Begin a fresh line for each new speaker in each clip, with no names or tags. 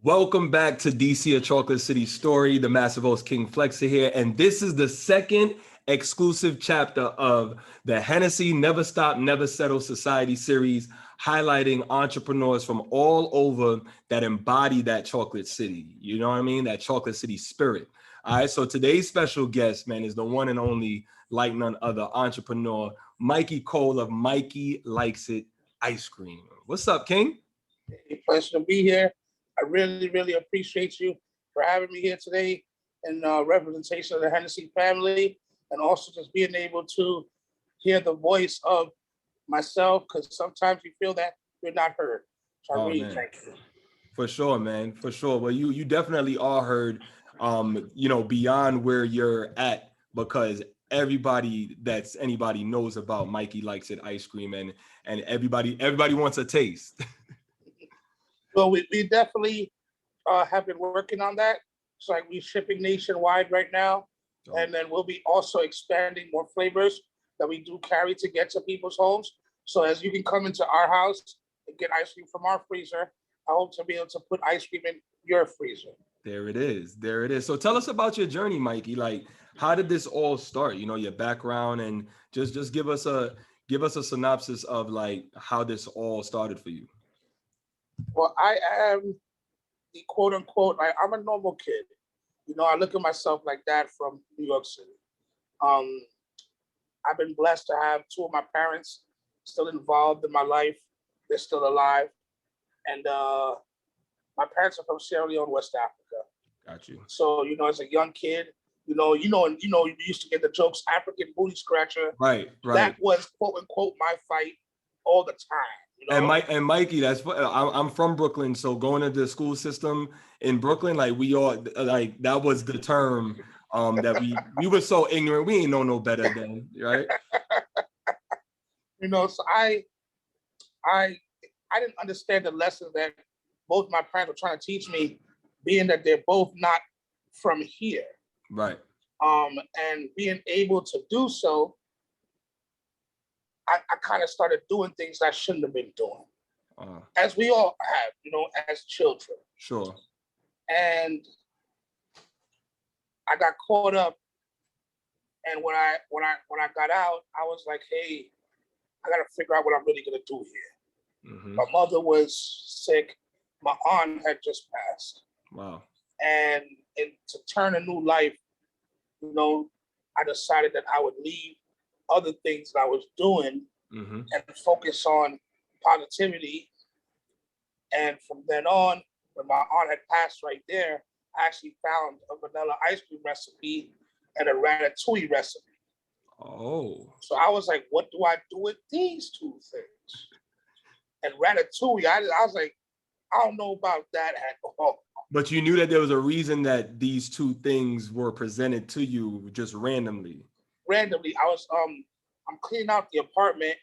Welcome back to DC, a Chocolate City story. The Massive Host King Flexxa here, and this is the second exclusive chapter of the Hennessy Never Stop, Never Settle Society series, highlighting entrepreneurs from all over that embody that chocolate city. You know what I mean? That chocolate city spirit. All right. So today's special guest, man, is the one and only, like none other, entrepreneur Mikey Cole of Mikey Likes It Ice Cream. What's up, King?
A pleasure to be here. I really appreciate you for having me here today in representation of the Hennessy family, and also just being able to hear the voice of myself, because sometimes you feel that you're not heard. So I really thank you.
For sure, man. For sure. Well, you definitely are heard, beyond where you're at, because anybody knows about Mikey Likes It Ice Cream, and everybody wants a taste.
Well, we definitely have been working on that. It's like we're shipping nationwide right now. And then we'll be also expanding more flavors that we do carry to get to people's homes. So as you can come into our house and get ice cream from our freezer, I hope to be able to put ice cream in your freezer.
There it is. There it is. So tell us about your journey, Mikey. Like, how did this all start? You know, your background, and just give us a synopsis of like how this all started for you.
Well, I am the quote unquote, I'm a normal kid. You know, I look at myself like that from New York City. I've been blessed to have two of my parents still involved in my life. They're still alive. And my parents are from Sierra Leone, West Africa.
Got you.
So, you know, as a young kid, you used to get the jokes, African booty scratcher.
Right.
That was quote unquote my fight all the time. You know?
And Mikey, I'm from Brooklyn, so going to the school system in Brooklyn, like we all like that was the term that we were so ignorant. We ain't know no better then, right?
You know, so I didn't understand the lessons that both my parents were trying to teach me, being that they're both not from here.
Right.
And being able to do so, I kind of started doing things I shouldn't have been doing, as we all have, you know, as children.
Sure.
And I got caught up, and when I got out, I was like, hey, I got to figure out what I'm really gonna do here. Mm-hmm. My mother was sick. My aunt had just passed.
Wow.
And to turn a new life, you know, I decided that I would leave other things that I was doing, mm-hmm. and focus on positivity. And from then on, when my aunt had passed right there, I actually found a vanilla ice cream recipe and a ratatouille recipe.
Oh.
So I was like, what do I do with these two things? And ratatouille, I was like, I don't know about that at all.
But you knew that there was a reason that these two things were presented to you just randomly.
I was I'm cleaning out the apartment,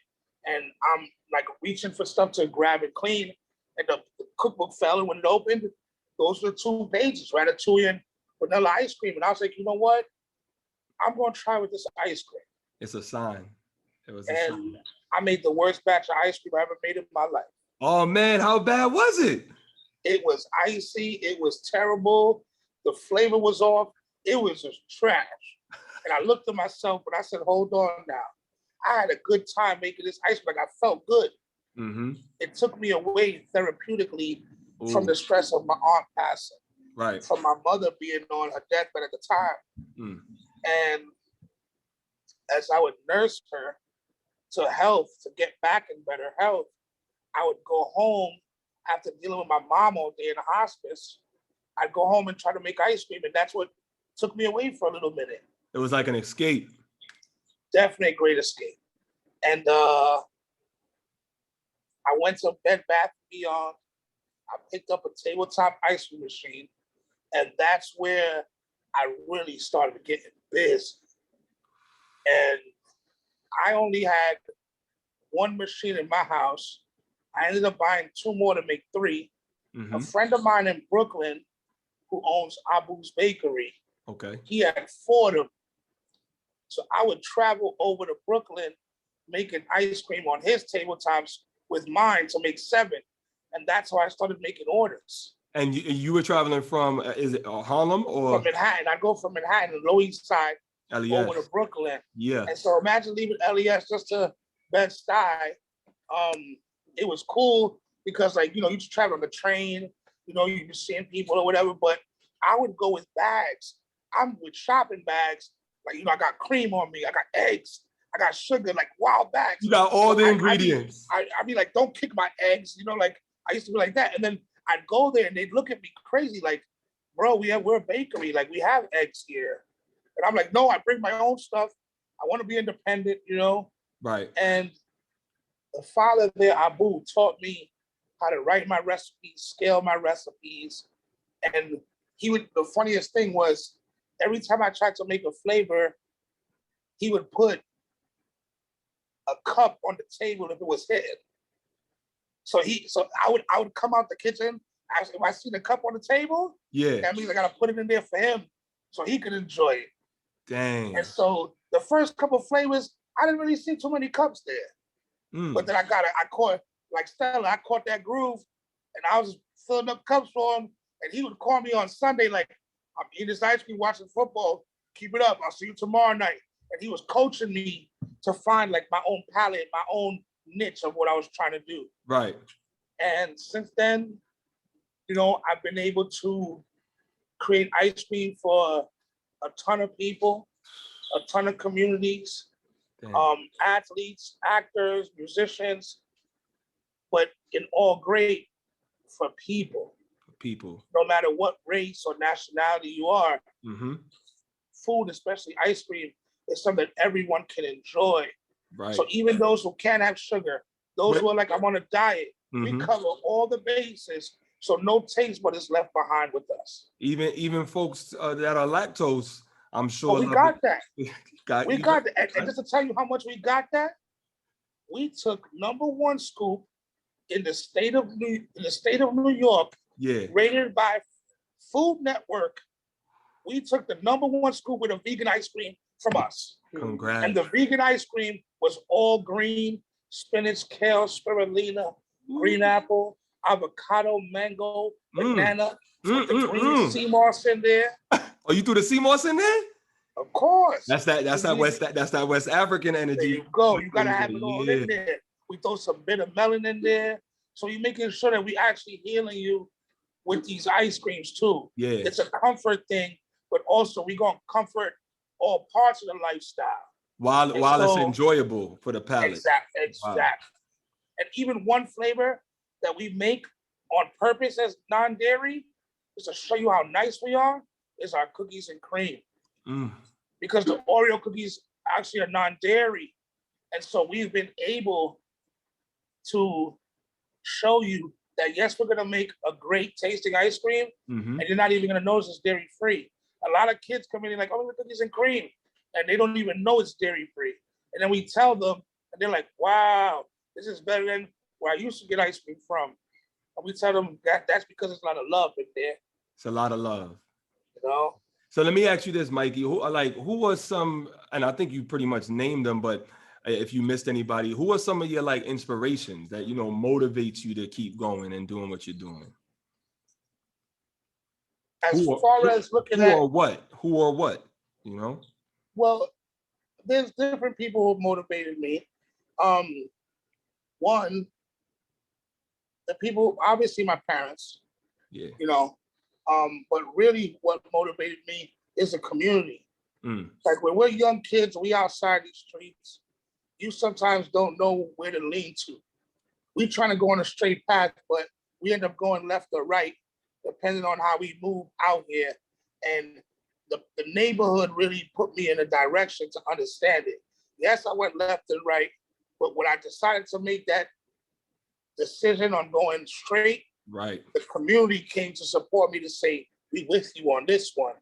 and I'm like reaching for stuff to grab and clean, and the cookbook fell, and when it opened, those were 2 pages, ratatouille and vanilla ice cream. And I was like, you know what? I'm gonna try with this ice cream.
It's a sign. It was
a sign. I made the worst batch of ice cream I ever made in my life.
Oh man, how bad was it?
It was icy, it was terrible, the flavor was off, it was just trash. And I looked at myself and I said, hold on now. I had a good time making this ice cream. Like, I felt good. Mm-hmm. It took me away therapeutically from the stress of my aunt passing.
Right.
From my mother being on her deathbed at the time. Mm. And as I would nurse her to health, to get back in better health, I would go home after dealing with my mom all day in the hospice. I'd go home and try to make ice cream, and that's what took me away for a little minute.
It was like an escape.
Definitely a great escape. And I went to Bed Bath & Beyond. I picked up a tabletop ice cream machine, and that's where I really started getting busy. And I only had 1 machine in my house. I ended up buying 2 more to make 3. Mm-hmm. A friend of mine in Brooklyn who owns Abu's Bakery,
okay,
he had 4 of them. So I would travel over to Brooklyn making ice cream on his tabletops with mine to make 7. And that's how I started making orders.
And you were traveling from, is it Harlem or?
From Manhattan. I go from Manhattan, Lower East Side,
LES.
over to Brooklyn.
Yeah.
And so imagine leaving LES just to Bed-Stuy. It was cool because, like, you know, you just travel on the train, you know, you just seeing people or whatever, but I would go with bags. I'm with shopping bags. Like, you know, I got cream on me, I got eggs, I got sugar, like wild bags.
You got all the ingredients.
I'd be like, don't kick my eggs, you know, like I used to be like that. And then I'd go there and they'd look at me crazy, like, bro, we're a bakery, like we have eggs here. And I'm like, no, I bring my own stuff. I want to be independent, you know?
Right.
And the father there, Abu, taught me how to write my recipes, scale my recipes. And the funniest thing was, every time I tried to make a flavor, he would put a cup on the table if it was hidden. So I would come out the kitchen. If I see the cup on the table,
yeah,
that means I gotta put it in there for him so he could enjoy it.
Dang.
And so the first couple of flavors, I didn't really see too many cups there. But then I caught, like Stella, I caught that groove, and I was filling up cups for him. And he would call me on Sunday, like, I'm eating this ice cream, watching football. Keep it up. I'll see you tomorrow night. And he was coaching me to find like my own palette, my own niche of what I was trying to do.
Right.
And since then, you know, I've been able to create ice cream for a ton of people, a ton of communities, athletes, actors, musicians, but in all great for people. No matter what race or nationality you are, food, especially ice cream, is something that everyone can enjoy.
Right.
So even those who can't have sugar, those who are like, I'm on a diet, we cover all the bases. So no taste but is left behind with us.
Even folks that are lactose, I'm sure.
Oh, we got that. We got that.
Right?
And just to tell you how much we got that, we took #1 scoop in the state of New York.
Yeah.
Rated by Food Network. We took the #1 scoop with a vegan ice cream from us.
Congrats.
And the vegan ice cream was all green: spinach, kale, spirulina, green apple, avocado, mango, banana, with the green sea moss in there.
Oh, you threw the sea moss in there?
Of course.
That's that West African energy.
There you go. You gotta have it all in there. We throw some bitter melon in there. So you're making sure that we actually healing you with these ice creams too.
Yeah.
It's a comfort thing, but also we're gonna comfort all parts of the lifestyle.
While it's enjoyable for the palate.
Exactly. Wow. And even one flavor that we make on purpose as non-dairy, just to show you how nice we are, is our cookies and cream. Because the Oreo cookies actually are non-dairy. And so we've been able to show you that, yes, we're gonna make a great tasting ice cream, and you're not even gonna notice it's dairy free. A lot of kids come in and like, oh, the cookies and cream, and they don't even know it's dairy free. And then we tell them, and they're like, wow, this is better than where I used to get ice cream from. And we tell them that's because there's a lot of love in there.
It's a lot of love.
You know?
So let me ask you this, Mikey. Who was some, and I think you pretty much named them, but if you missed anybody, who are some of your like inspirations that, you know, motivates you to keep going and doing what you're doing? Who or what, you know?
Well, there's different people who motivated me. One, the people, obviously my parents, you know, but really what motivated me is the community. Like when we're young kids, we outside these streets, you sometimes don't know where to lean to. We trying to go on a straight path, but we end up going left or right, depending on how we move out here. And the neighborhood really put me in a direction to understand it. Yes, I went left and right, but when I decided to make that decision on going straight,
right,
the community came to support me to say, we with you on this one.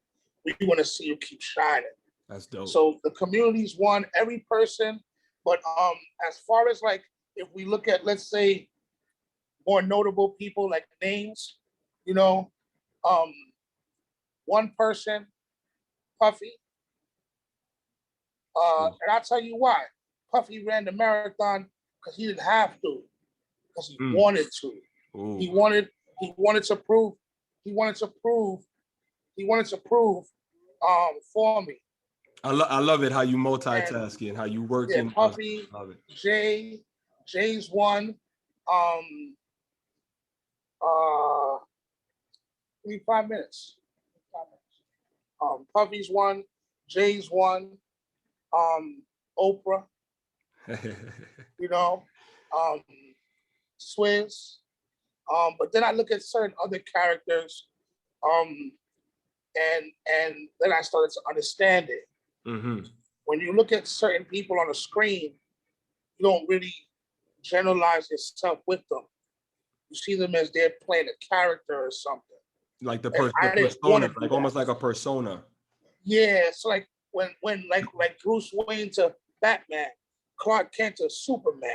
We want to see you keep shining.
That's dope.
So the community's one, every person. But as far as like, if we look at, let's say, more notable people like names, you know, one person, Puffy. And I'll tell you why. Puffy ran the marathon because he didn't have to, because he wanted to. He wanted to prove he wanted to prove for me.
I love it how you
And
multitasking, how you working.
Puffy,
Love it.
Jay's one. Give me 5 minutes. Puffy's one, Jay's one, Oprah, you know, Swizz. But then I look at certain other characters, and then I started to understand it.
Mm-hmm.
When you look at certain people on the screen, you don't really generalize yourself with them. You see them as they're playing a character or something.
Like the
I didn't want
persona,
to do
like
that.
almost like a persona.
Yeah, so like when like Bruce Wayne to Batman, Clark Kent to Superman.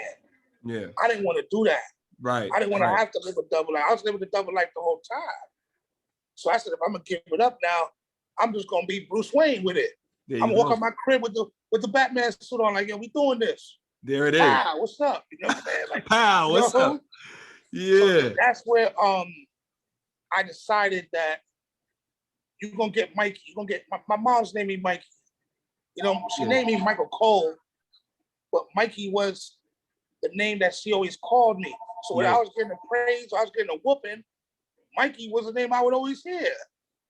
Yeah.
I didn't want to do that.
Right.
I didn't want to have to live a double life. I was living a double life the whole time. So I said, if I'm gonna give it up now, I'm just gonna be Bruce Wayne with it. I'm gonna walk out my crib with the Batman suit on, like, yo, we doing this.
There it is.
Pow, what's up? You know what I'm saying? Like,
pow, what's up? Yeah.
So that's where I decided that you're gonna get Mikey. You're gonna get my mom's named me Mikey. You know, she named me Michael Cole, but Mikey was the name that she always called me. So when I was getting a praise, I was getting a whooping, Mikey was the name I would always hear.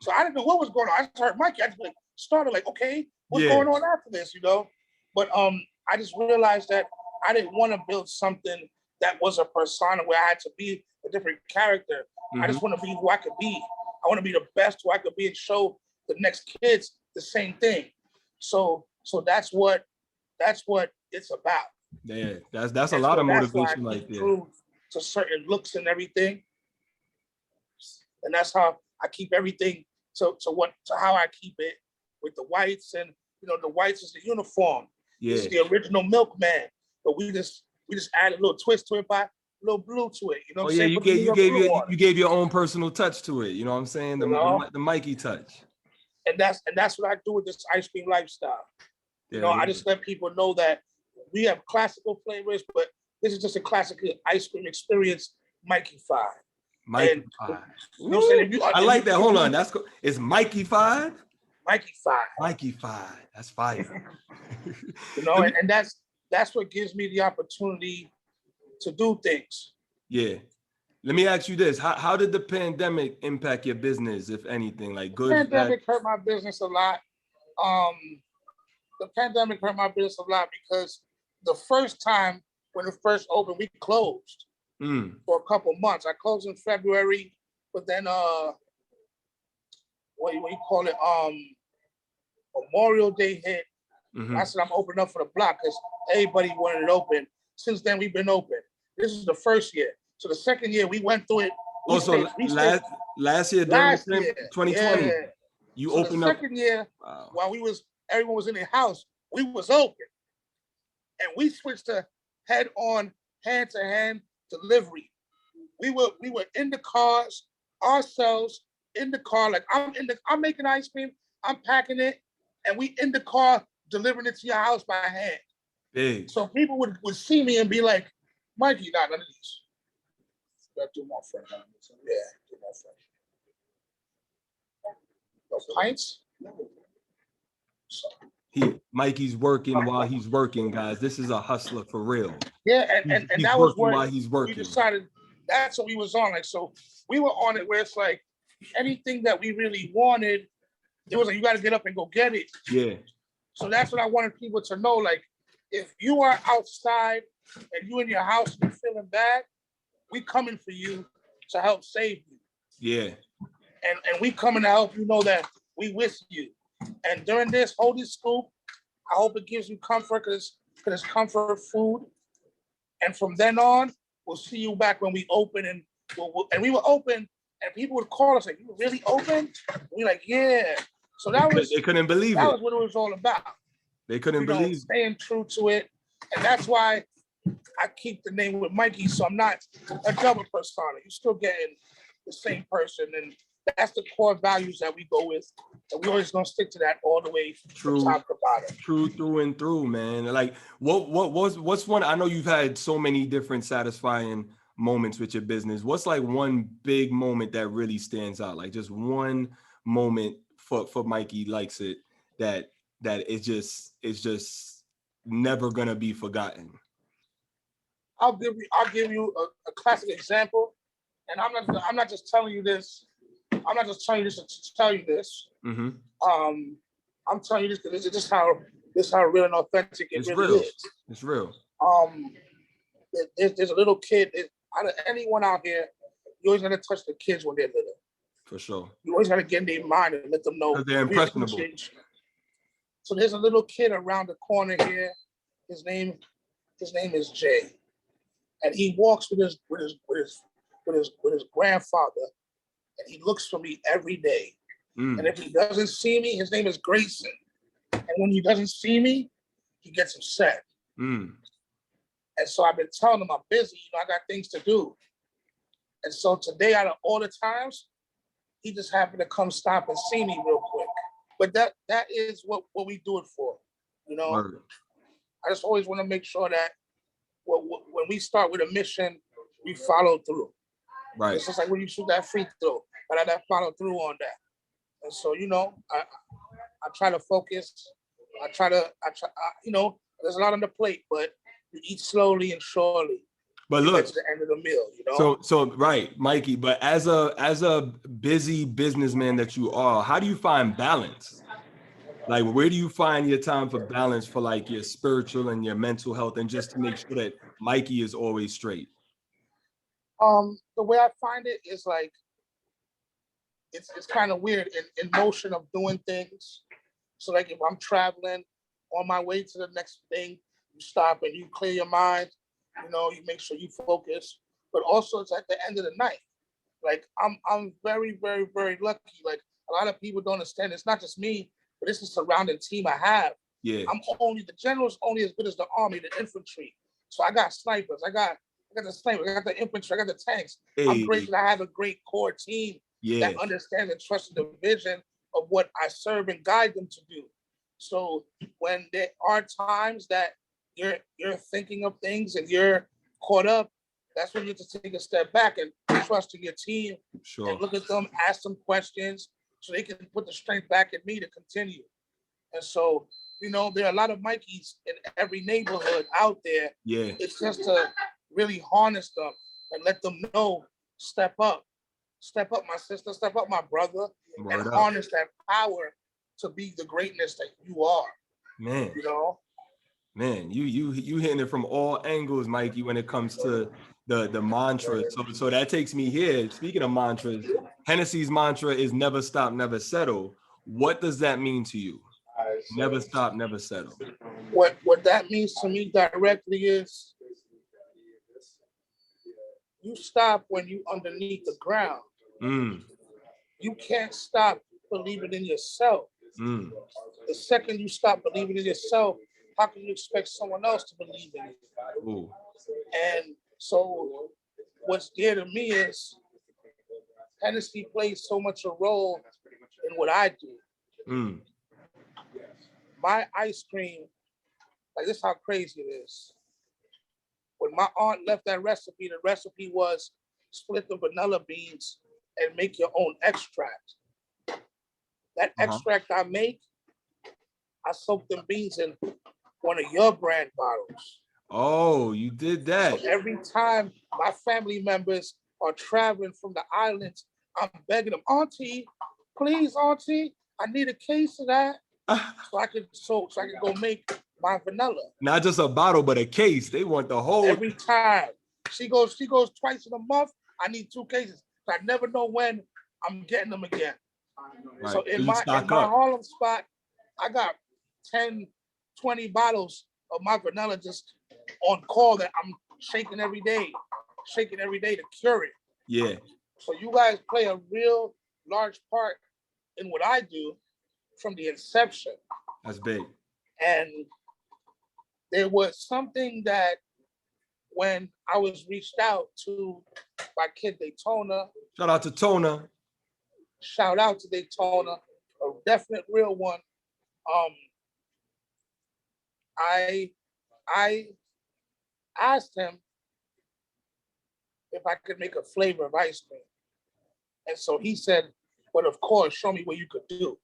So I didn't know what was going on. I just heard Mikey. I just started like, okay, what's going on after this, you know? But I just realized that I didn't want to build something that was a persona where I had to be a different character. I just want to be who I could be. I want to be the best who I could be and show the next kids the same thing. So that's what it's about.
Yeah, that's a lot of motivation right there.
To certain looks and everything, and that's how I keep everything. To how I keep it with the whites, and you know, the whites is the uniform. Yeah. This is the original milkman, but we just added a little twist to it by a little blue to it. You know what I'm saying?
You gave your own personal touch to it. You know what I'm saying? The Mikey touch.
And that's what I do with this ice cream lifestyle. You know, I just let people know that we have classical flavors, but this is just a classical ice cream experience, Mikey-fied.
Mikey-fied.
You know what I'm saying?
I like that. Hold on. That's cool. It's Mikey-fied?
Mikey-fied.
Mikey-fied. That's fire.
You know, and that's what gives me the opportunity to do things.
Yeah. Let me ask you this. How did the pandemic impact your business, if anything? Like good?
The pandemic hurt my business a lot. The pandemic hurt my business a lot because the first time when it first opened, we closed for a couple months. I closed in February, but then what do you call it? Memorial Day hit. I said I'm opening up for the block because everybody wanted it open. Since then, we've been open. This is the first year. So the second year, we went through it.
Last year, 2020, you opened up.
Second year, while everyone was in their house, we was open, and we switched to head-on, hand-to-hand delivery. We were in the cars ourselves, in the car. Like I'm making ice cream, I'm packing it, and we in the car delivering it to your house by hand.
Big.
So people would see me and be like, Mikey, not none of these. Got two more fresh. Yeah, two more fresh. Those pints?
Mikey's working while he's working, guys. This is a hustler for real.
Yeah, and that was
why he's working.
We decided that's what we was on. Like, so we were on it where it's like anything that we really wanted, it was like you got to get up and go get it.
Yeah. So
that's what I wanted people to know. Like, if you are outside and you in your house and you're feeling bad, we coming for you to help save you.
Yeah.
And we coming to help you know that we with you. And during this, hold this scoop. I hope it gives you comfort because it's comfort food. And from then on, we'll see you back when we open. And we were open, and people would call us like, "You really open?" We like, "Yeah." So they couldn't believe it. That was what it was all about.
They couldn't believe it.
Staying true to it, and that's why I keep the name with Mikey. So I'm not a double persona. You're still getting the same person, and that's the core values that we go with. And we always gonna stick to that all the way from top to bottom.
True through and through, man. Like what's one? I know you've had so many different satisfying moments with your business, what's like one big moment that really stands out? Like just one moment for Mikey Likes It that is just never gonna be forgotten.
I'll give you a classic example, and I'm not just telling you this. I'm not just telling you this to tell you this.
Mm-hmm.
I'm telling you this because this is how real and authentic it
It's
really
real.
is.
It's real.
There's a little kid. Out of anyone out here, you always gotta touch the kids when they're little.
For sure.
You always gotta get in their mind and let them know
Because they're impressionable.
So there's a little kid around the corner here. His name is Jay, and he walks with his grandfather, and he looks for me every day. And if he doesn't see me, his name is Grayson. And when he doesn't see me, he gets upset. And so I've been telling him I'm busy, I got things to do. And so today, out of all the times, he just happened to come stop and see me real quick. But that is what we do it for,
Word.
I just always want to make sure that when we start with a mission, we follow through.
Right.
It's just like when you shoot that free throw, but I got to follow through on that. And so, I try to focus. I try, there's a lot on the plate, but you eat slowly and surely.
But look,
to the end of the meal,
So right, Mikey. But as a busy businessman that you are, how do you find balance? Like, where do you find your time for balance for like your spiritual and your mental health, and just to make sure that Mikey is always straight?
The way I find it is like it's kind of weird in motion of doing things. So like if I'm traveling on my way to the next thing, you stop and you clear your mind. You make sure you focus. But also it's at the end of the night. Like I'm very, very, very lucky. Like a lot of people don't understand. It's not just me, but it's the surrounding team I have.
Yeah.
The general's only as good as the army, the infantry. So I got snipers. I got the snipers. I got the infantry. I got the tanks.
Hey.
I'm grateful I have a great core team that understands and trusts the vision of what I serve and guide them to do. So when there are times that you're thinking of things and you're caught up, that's when you have to take a step back and trust in your team.
Sure.
And look at them, ask them questions so they can put the strength back in me to continue. And so, there are a lot of Mikeys in every neighborhood out there.
Yeah.
It's just to really harness them and let them know, step up, my sister, step up, my brother,
Word
and
up.
harness that power to be the greatness that you are.
Man. Man, you hitting it from all angles, Mikey, when it comes to the mantra. So that takes me here. Speaking of mantras, Hennessy's mantra is never stop, never settle. What does that mean to you? Never stop, never settle.
What that means to me directly is you stop when you underneath the ground. You can't stop believing in yourself. The second you stop believing in yourself, how can you expect someone else to believe in you?
Ooh.
And so what's dear to me is Hennessy plays so much a role in what I do. My ice cream, like this is how crazy it is. When my aunt left that recipe, the recipe was split the vanilla beans and make your own extract. That extract I make, I soak them beans in one of your brand bottles.
Oh, you did that.
So every time my family members are traveling from the islands, I'm begging them, Auntie, please, Auntie, I need a case of that so I can go make my vanilla.
Not just a bottle, but a case. They want the whole.
Every time she goes twice in a month. I need 2 cases. So I never know when I'm getting them again. Right. So in my Harlem spot, I got 10, 20 bottles of my vanilla just on call that I'm shaking every day to cure it.
Yeah.
So you guys play a real large part in what I do from the inception.
That's big.
And there was something that when I was reached out to by Kid Daytona.
Shout out to Tona.
Shout out to Daytona, a definite real one. I asked him, if I could make a flavor of ice cream. And so he said, "But of course, show me what you could do."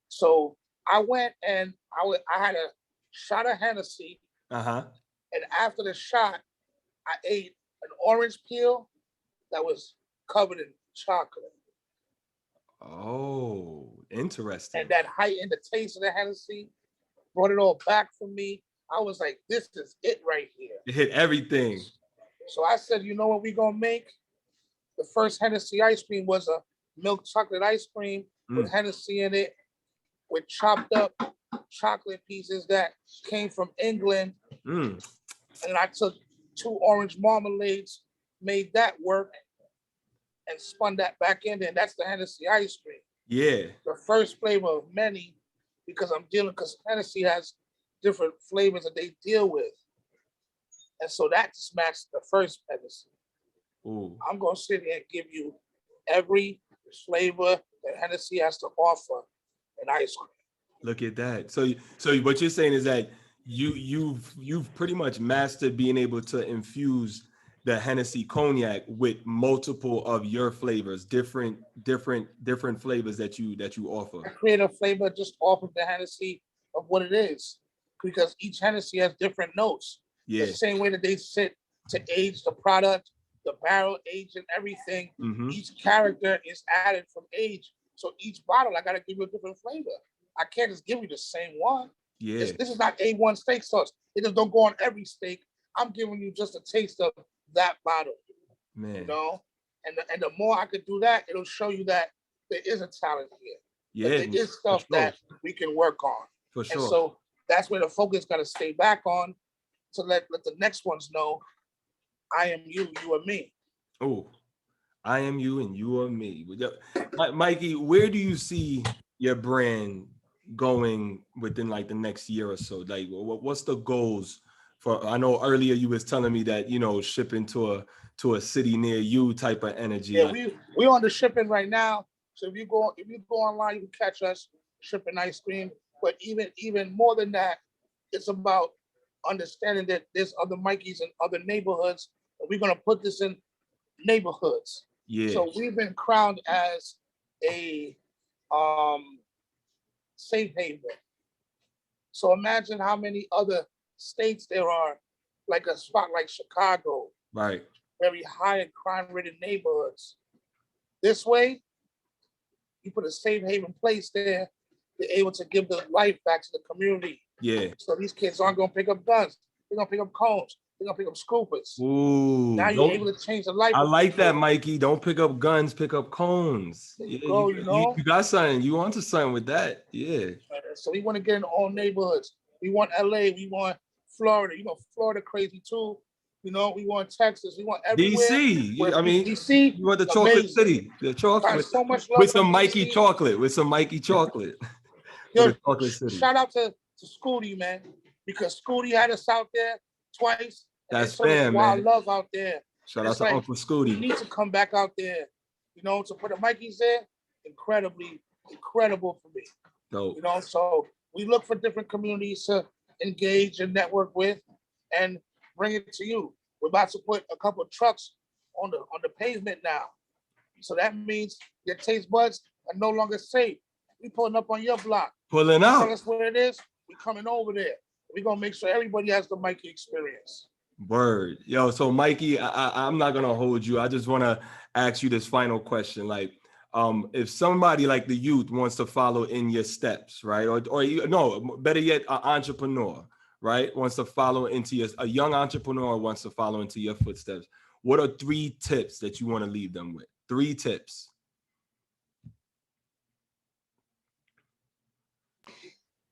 So I went and I had a shot of Hennessy,
Uh-huh.
and after the shot, I ate an orange peel that was covered in chocolate.
Oh, interesting.
And that heightened the taste of the Hennessy, brought it all back for me. I was like, this is it right here.
It hit everything.
So I said, you know what we're going to make? The first Hennessy ice cream was a milk chocolate ice cream with Hennessy in it, with chopped up chocolate pieces that came from England. And I took 2 orange marmalades, made that work, and spun that back in there. And that's the Hennessy ice cream.
Yeah.
The first flavor of many, because Hennessy has different flavors that they deal with. And so that just matched the first Hennessy.
Ooh.
I'm going to sit here and give you every flavor that Hennessy has to offer in ice cream.
Look at that. So what you're saying is that you've pretty much mastered being able to infuse the Hennessy cognac with multiple of your flavors, different flavors that you offer.
I create a flavor just off of the Hennessy of what it is, because each Hennessy has different notes.
Yeah.
The same way that they sit to age the product, the barrel age and everything, each character is added from age. So each bottle, I got to give you a different flavor. I can't just give you the same one.
Yeah.
This is not A1 steak sauce. It just don't go on every steak. I'm giving you just a taste of that bottle.
Man.
You know? And the more I could do that, it'll show you that there is a talent here.
Yeah.
There is stuff that we can work on.
For sure.
And so that's where the focus got to stay back on, to let the next ones know, I am you, you are me.
Oh, I am you and you are me. Mikey, where do you see your brand going within like the next year or so? Like, what's the goals for? I know earlier you was telling me that, you know, shipping to a city near you type of energy.
Yeah, we on the shipping right now. So if you go online, you can catch us shipping ice cream. But even more than that, it's about understanding that there's other Mikeys in other neighborhoods, and we're gonna put this in neighborhoods.
Yeah.
So we've been crowned as a safe haven. So imagine how many other states there are, like a spot like Chicago,
right?
Very high and crime-ridden neighborhoods. This way, you put a safe haven place there, they're able to give the life back to the community.
Yeah.
So these kids aren't gonna pick up guns. They're gonna pick up cones. They're gonna pick up scoopers.
Ooh.
Now you're able to change the life.
I like that, Mikey. Don't pick up guns, pick up cones.
You
got something. You onto something with that. Yeah.
So we want to get in all neighborhoods. We want LA. We want Florida. You know, Florida crazy too. You know, we want Texas. We want everywhere.
DC. I mean,
DC.
You want the chocolate city. The chocolate.
So much love
with some Mikey DC. Chocolate. With some Mikey chocolate.
Yo, shout out to Scooty, man, because Scooty had us out there twice.
That's fam, man.
Love out there.
Shout out to Uncle Scooty.
We need to come back out there, you know, to put the Mikeys there. Incredible for me.
Dope.
You know, so we look for different communities to engage and network with and bring it to you. We're about to put a couple of trucks on the pavement now. So that means your taste buds are no longer safe. We pulling up on your block.
Pulling out.
Tell us where it is. We coming over there. We're gonna make sure everybody has the Mikey experience.
Word. Yo, so Mikey, I'm not gonna hold you. I just wanna ask you this final question. Like, if somebody like the youth wants to follow in your steps, right? Or no, better yet, an entrepreneur, right? Wants to follow into a young entrepreneur wants to follow into your footsteps. What are 3 tips that you want to leave them with? 3 tips.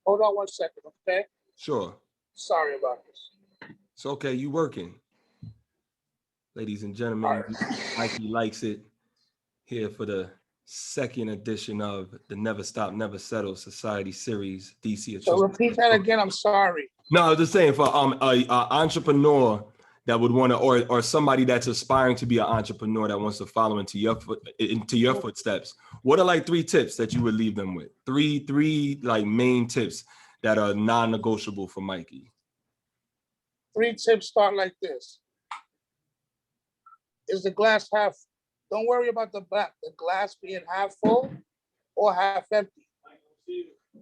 Hold on 1 second, okay?
Sure.
Sorry about this.
It's okay. You working. Ladies and gentlemen, Mikey Likes It here for the 2nd edition of the Never Stop, Never Settle Society Series, DC.
So repeat that again. I'm sorry.
No, I was just saying for a entrepreneur that would want to, or somebody that's aspiring to be an entrepreneur that wants to follow into your footsteps. What are like 3 tips that you would leave them with? Three like main tips that are non-negotiable for Mikey.
3 tips start like this. is the glass half? Don't worry about the glass being half full or half empty.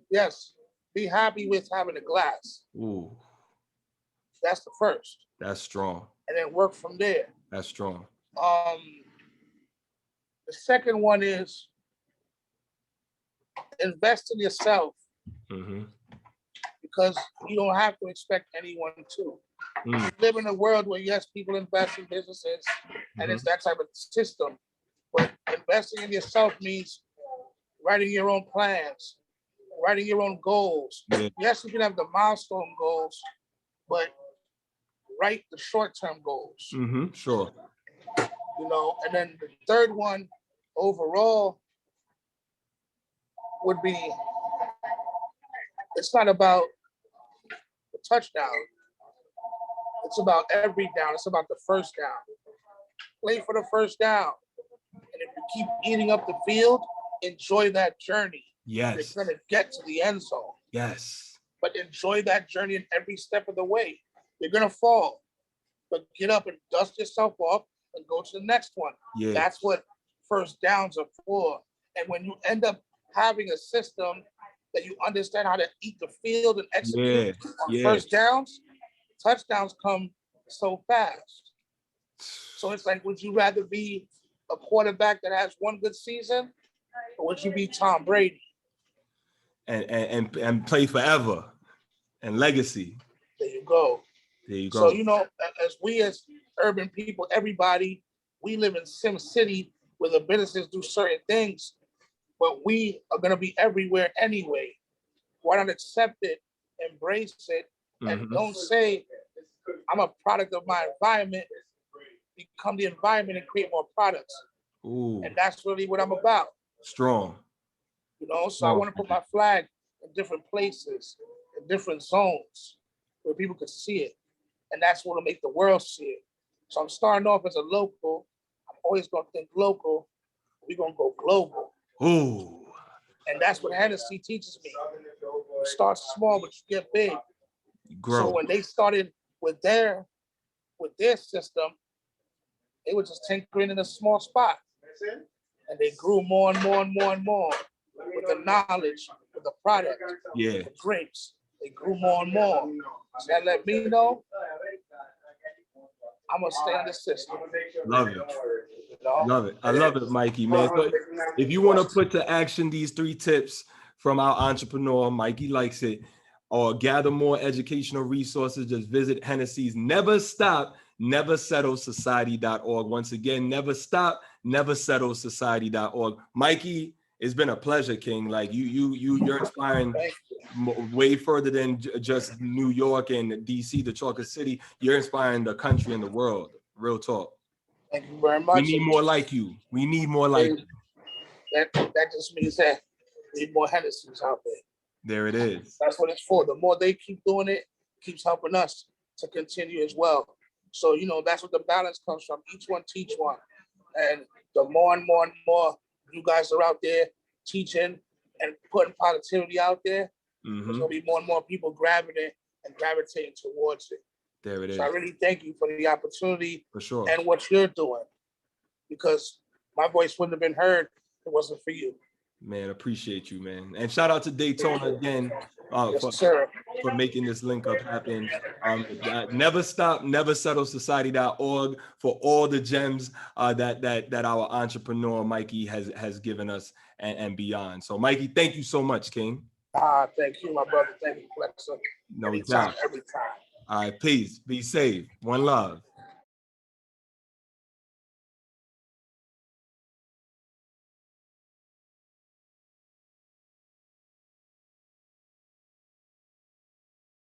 Yes, be happy with having a glass.
Ooh,
That's the first.
that's strong.
And then work from there.
That's strong.
The second one is invest in yourself, because you don't have to expect anyone to. We live in a world where, yes, people invest in businesses and it's that type of system, but investing in yourself means writing your own plans, writing your own goals.
Yeah.
Yes, you can have the milestone goals, but write the short-term goals.
Sure.
You know, and then the third one overall would be, it's not about the touchdown. It's about every down. It's about the first down. Play for the first down. And if you keep eating up the field, enjoy that journey.
Yes.
You're going to get to the end zone.
Yes.
But enjoy that journey in every step of the way. You're going to fall, but get up and dust yourself off and go to the next one.
Yeah.
That's what first downs are for. And when you end up having a system that you understand how to eat the field and execute on first downs, touchdowns come so fast. So it's like, would you rather be a quarterback that has one good season, or would you be Tom Brady?
And play forever and legacy.
There you go.
There you go.
So, you know, as urban people, everybody, we live in Sim City where the businesses do certain things, but we are going to be everywhere anyway. Why not accept it, embrace it, and don't say, I'm a product of my environment, become the environment and create more products.
Ooh.
And that's really what I'm about.
Strong.
You know, so I want to put my flag in different places, in different zones where people could see it. And that's what will make the world see it. So I'm starting off as a local. I'm always going to think local. We're going to go global.
Ooh.
And that's what Hennessy teaches me. You start small, but you get big.
Grow.
So when they started with their system, they were just tinkering in a small spot. And they grew more and more and more and more with the knowledge, with the product, with the drinks. They grew more and more. So that let me know I'm gonna stay in the system.
Love it. Love it. I love it, Mikey, man. So if you want to put to action these 3 tips from our entrepreneur, Mikey Likes It, or gather more educational resources, just visit Hennessy's Never Stop, Never Settle Society.org. Once again, Never Stop, Never Settle Society.org. Mikey, it's been a pleasure, King. Like you're inspiring way further than just New York and DC, the Chocolate City. You're inspiring the country and the world. Real talk.
Thank you very much.
We need more like you. We need more like you.
That just means that we need more Hennessy's out there.
There it is.
That's what it's for. The more they keep doing it, keeps helping us to continue as well. So, you know, that's what the balance comes from. Each one teach one. And the more and more and more you guys are out there teaching and putting positivity out there, there's going to be more and more people grabbing it and gravitating towards it.
There it is.
So I really thank you for the opportunity.
For sure.
And what you're doing, because my voice wouldn't have been heard if it wasn't for you.
Man, appreciate you, man. And shout out to Daytona again for making this link up happen. Never Stop, Never Settle Society.org for all the gems that our entrepreneur Mikey has given us and beyond. So Mikey, thank you so much, King.
Thank you, my brother. Thank you, Flexxa.
No
Anytime,
doubt.
every time.
All right, peace. Be safe. One love.